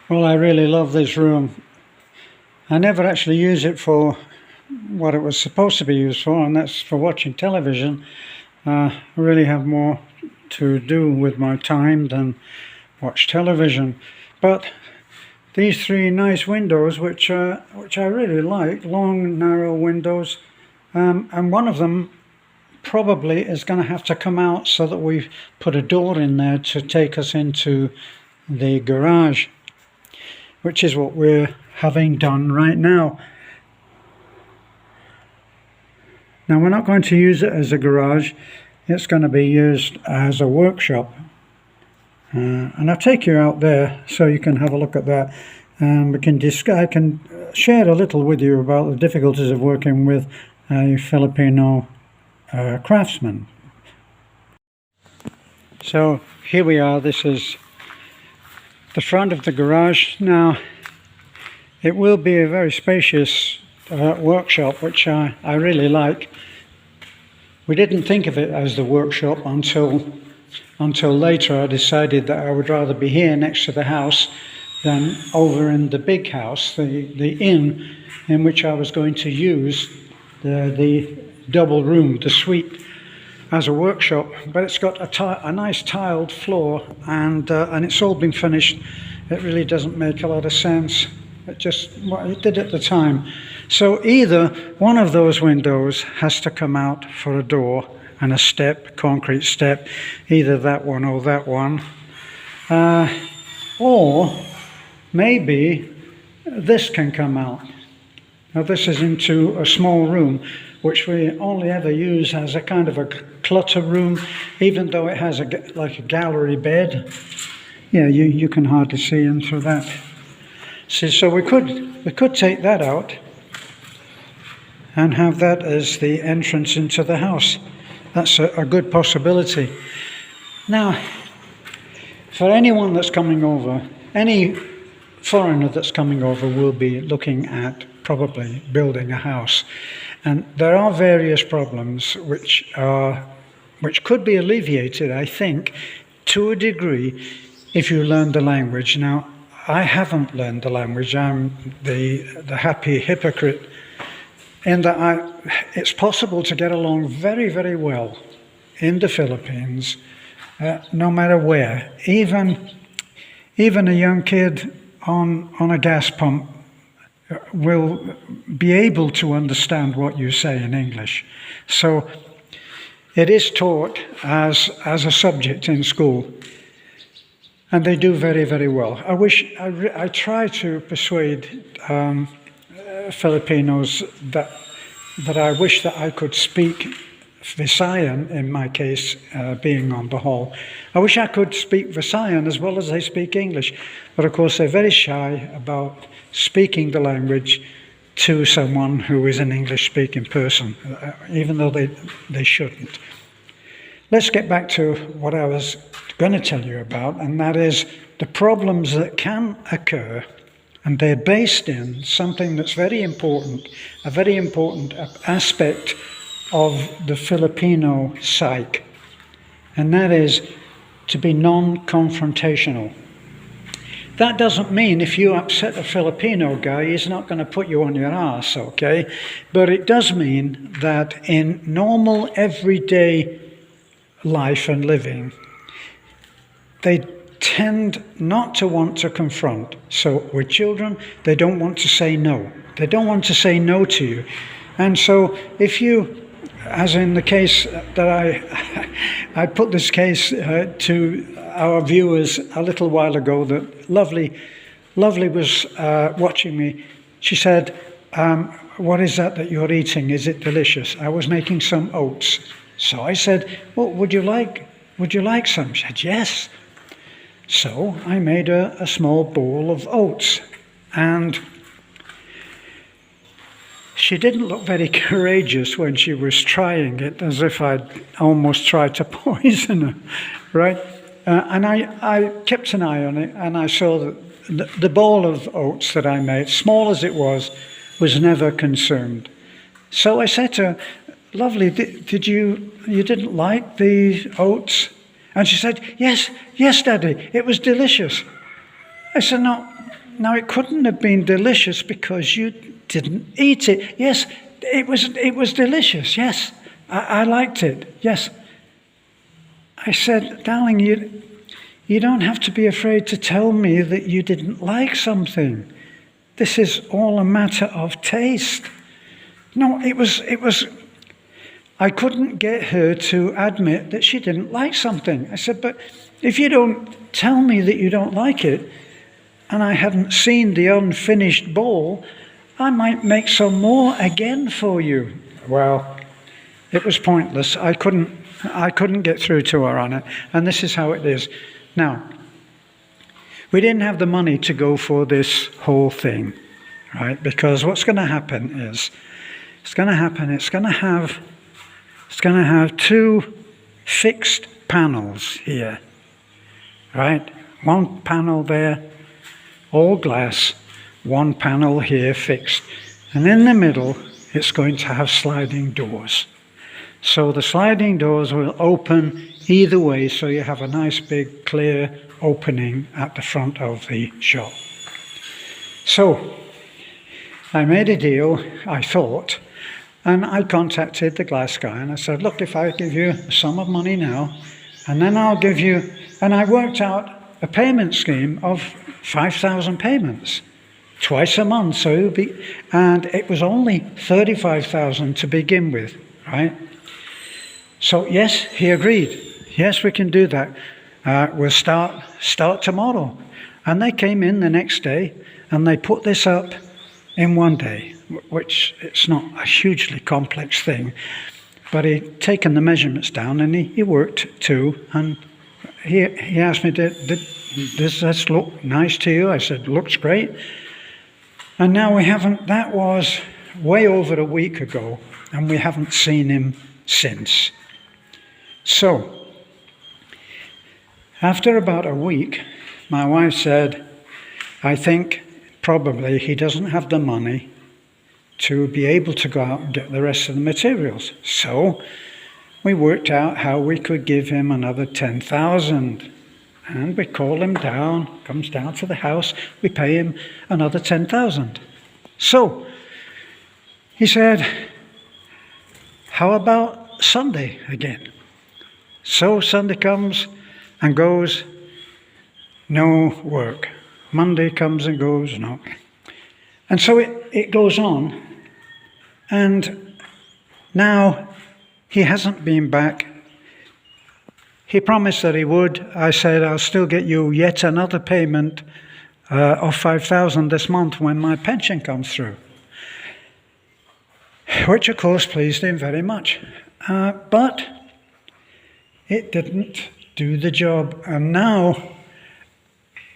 Well, I really love this room. I never actually use it for what it was supposed to be used for, and that's for watching television. I really have more to do with my time than watch television. But these three nice windows, which I really like, long, narrow windows, and one of them probably is going to have to come out so that we put a door in there to take us into the garage, which is what we're having done right now. Now, we're not going to use it as a garage. It's going to be used as a workshop. And I'll take you out there so you can have a look at that. And I can share a little with you about the difficulties of working with a Filipino craftsman. So here we are. This is the front of the garage. Now, it will be a very spacious workshop, which I really like. We didn't think of it as the workshop until later. I decided that I would rather be here next to the house than over in the big house, the inn, in which I was going to use the double room, the suite, as a workshop. But it's got a nice tiled floor, and it's all been finished. It really doesn't make a lot of sense. It just what it did at the time. So either one of those windows has to come out for a door and a step, concrete step, either that one or that one. Or maybe this can come out. Now this is into a small room, which we only ever use as a kind of a clutter room, even though it has like a gallery bed. Yeah, you can hardly see into that. See, so we could take that out and have that as the entrance into the house. That's a good possibility. Now, for anyone that's coming over, any foreigner that's coming over will be looking at probably building a house. And there are various problems which could be alleviated, I think, to a degree if you learn the language. Now, I haven't learned the language. I'm the happy hypocrite in that it's possible to get along very, very well in the Philippines, no matter where. Even a young kid on a gas pump will be able to understand what you say in English. So it is taught as a subject in school. And they do very, very well. I try to persuade Filipinos that I wish that I could speak Visayan, in my case, being on the whole. I wish I could speak Visayan as well as they speak English. But of course, they're very shy about speaking the language to someone who is an English-speaking person, even though they shouldn't. Let's get back to what I was going to tell you about, and that is the problems that can occur, and they're based in something that's very important, a very important aspect of the Filipino psyche, and that is to be non-confrontational. That doesn't mean if you upset a Filipino guy, he's not going to put you on your ass, okay? But it does mean that in normal, everyday life and living, they tend not to want to confront. So with children, they don't want to say no. They don't want to say no to you. And so if you, as in the case that I put this case to our viewers a little while ago, that Lovely was watching me. She said, what is that you're eating? Is it delicious? I was making some oats. So I said, well, would you like some? She said, yes. So I made a small bowl of oats, and she didn't look very courageous when she was trying it, as if I'd almost tried to poison her, right? And I kept an eye on it, and I saw that the bowl of oats that I made, small as it was never consumed. So I said to her, Lovely, did you didn't like the oats? And she said, yes, Daddy, it was delicious. I said, no, now it couldn't have been delicious because you didn't eat it. Yes, it was delicious. Yes, I liked it. Yes. I said, darling, you don't have to be afraid to tell me that you didn't like something. This is all a matter of taste. No, it was, I couldn't get her to admit that she didn't like something. I said, but if you don't tell me that you don't like it, and I hadn't seen the unfinished bowl, I might make some more again for you. Well, it was pointless. I couldn't get through to her on it. And this is how it is. Now, we didn't have the money to go for this whole thing, right? Because what's going to happen is, it's going to have two fixed panels here, right? One panel there, all glass, one panel here fixed. And in the middle, it's going to have sliding doors. So the sliding doors will open either way, so you have a nice big clear opening at the front of the shop. So I made a deal, I thought, and I contacted the glass guy and I said, look, if I give you a sum of money now, and then I'll give you, and I worked out a payment scheme of 5,000 payments, twice a month, so it would be, and it was only 35,000 to begin with, right? So yes, he agreed. Yes, we can do that. We'll start tomorrow. And they came in the next day and they put this up in one day, which it's not a hugely complex thing. But he'd taken the measurements down and he worked too. And he asked me, does this look nice to you? I said, looks great. And now we haven't, that was way over a week ago, and we haven't seen him since. So, after about a week, my wife said, I think probably he doesn't have the money to be able to go out and get the rest of the materials. So, we worked out how we could give him another 10,000. And we call him down, comes down to the house, we pay him another 10,000. So, he said, how about Sunday again? So Sunday comes and goes, no work. Monday comes and goes, no. And so it goes on. And now he hasn't been back. He promised that he would. I said, I'll still get you yet another payment of 5,000 this month when my pension comes through. Which, of course, pleased him very much. But it didn't do the job. And now,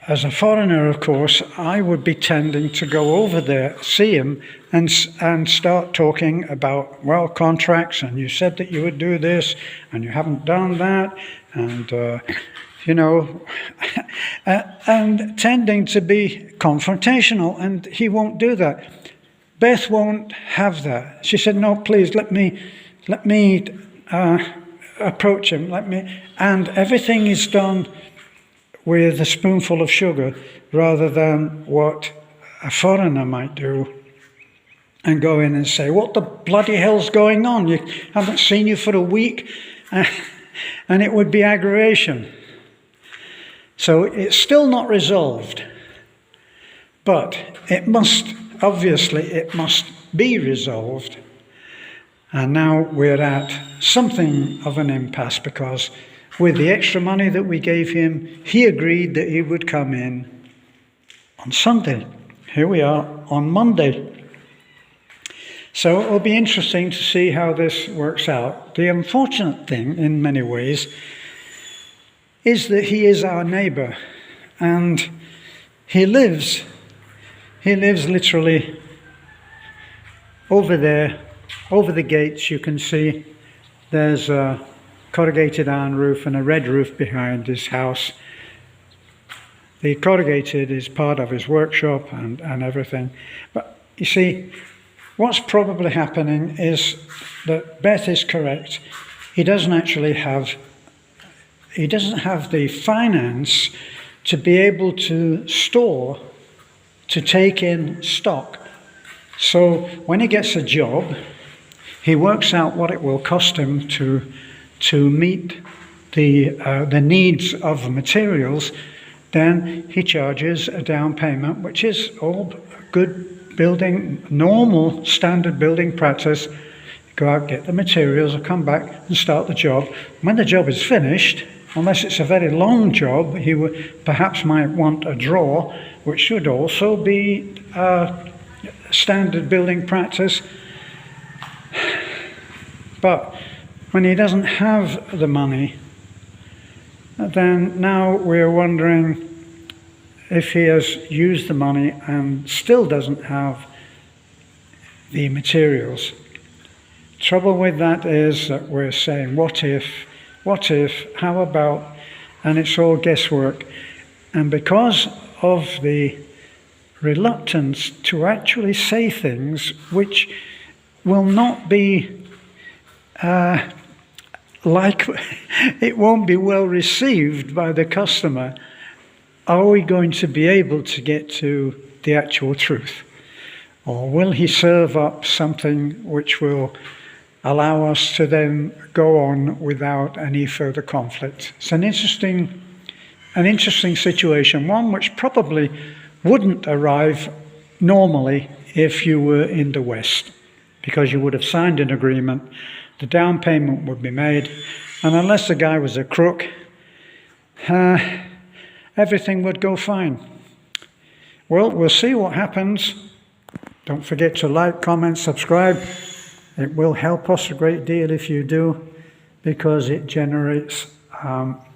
as a foreigner, of course, I would be tending to go over there, see him, and start talking about, well, contracts, and you said that you would do this, and you haven't done that, and, and tending to be confrontational, and he won't do that. Beth won't have that. She said, no, please, let me approach him, and everything is done with a spoonful of sugar rather than what a foreigner might do and go in and say, what the bloody hell's going on? You haven't seen you for a week. And it would be aggravation. So it's still not resolved. But it must be resolved. And now we're at something of an impasse because with the extra money that we gave him, he agreed that he would come in on Sunday. Here we are on Monday. So it'll be interesting to see how this works out. The unfortunate thing, in many ways, is that he is our neighbour, and he lives literally over there, over the gates. You can see there's a corrugated iron roof and a red roof behind his house. The corrugated is part of his workshop and everything. But you see, what's probably happening is that Beth is correct. He doesn't have the finance to be able to store to take in stock. So when he gets a job, he works out what it will cost him to meet the needs of the materials. Then he charges a down payment, which is all good building, normal standard building practice. Go out, get the materials, come back and start the job. When the job is finished, unless it's a very long job, he perhaps might want a draw, which should also be standard building practice. But when he doesn't have the money, then now we're wondering if he has used the money and still doesn't have the materials. Trouble with that is that we're saying, what if, how about, and it's all guesswork. And because of the reluctance to actually say things which will not be it won't be well received by the customer, are we going to be able to get to the actual truth? Or will he serve up something which will allow us to then go on without any further conflict? It's an interesting situation, one which probably wouldn't arrive normally if you were in the West, because you would have signed an agreement, the down payment would be made, and unless the guy was a crook, everything would go fine. Well, we'll see what happens. Don't forget to like, comment, subscribe. It will help us a great deal if you do, because it generates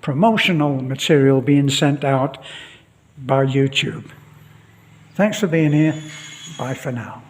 promotional material being sent out by YouTube. Thanks for being here. Bye for now.